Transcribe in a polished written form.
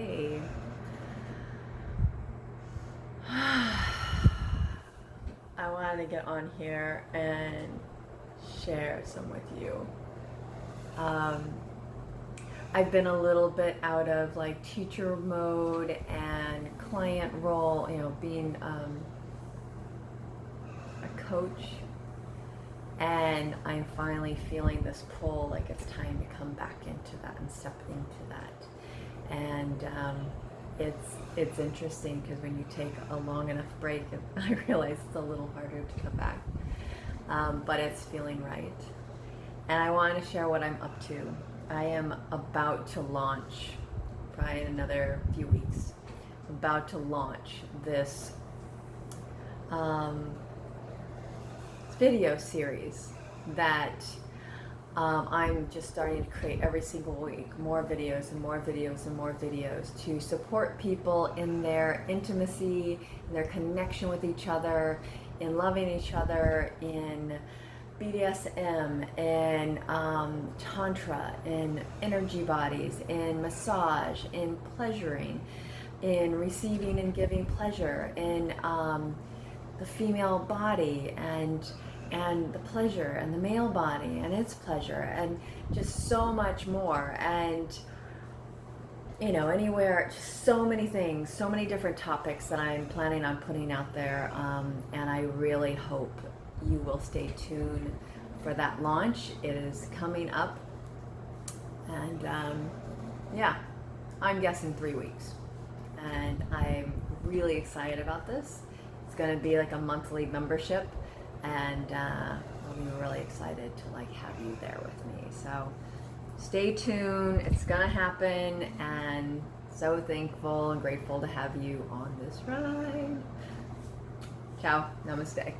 Hey. I wanted to get on here and share some with you. I've been a little bit out of like teacher mode and client role, being a coach. And I'm finally feeling this pull, like it's time to come back into that and step into that. And it's interesting because when you take a long enough break, I realize it's a little harder to come back. But it's feeling right. And I want to share what I'm up to. I am about to launch, probably in another few weeks, about to launch this video series that I'm just starting to create every single week, more videos and more videos and more videos to support people in their intimacy, in their connection with each other, in loving each other, in BDSM, in tantra, in energy bodies, in massage, in pleasuring, in receiving and giving pleasure, in the female body and the pleasure, and the male body and its pleasure, and just so much more. And anywhere, just so many things, so many different topics that I'm planning on putting out there. And I really hope you will stay tuned for that launch. It is coming up, and yeah, I'm guessing 3 weeks, and I'm really excited about this. It's going to be like a monthly membership, and I'll be really excited to have you there with me. So stay tuned. It's going to happen, and so thankful and grateful to have you on this ride. Ciao. Namaste.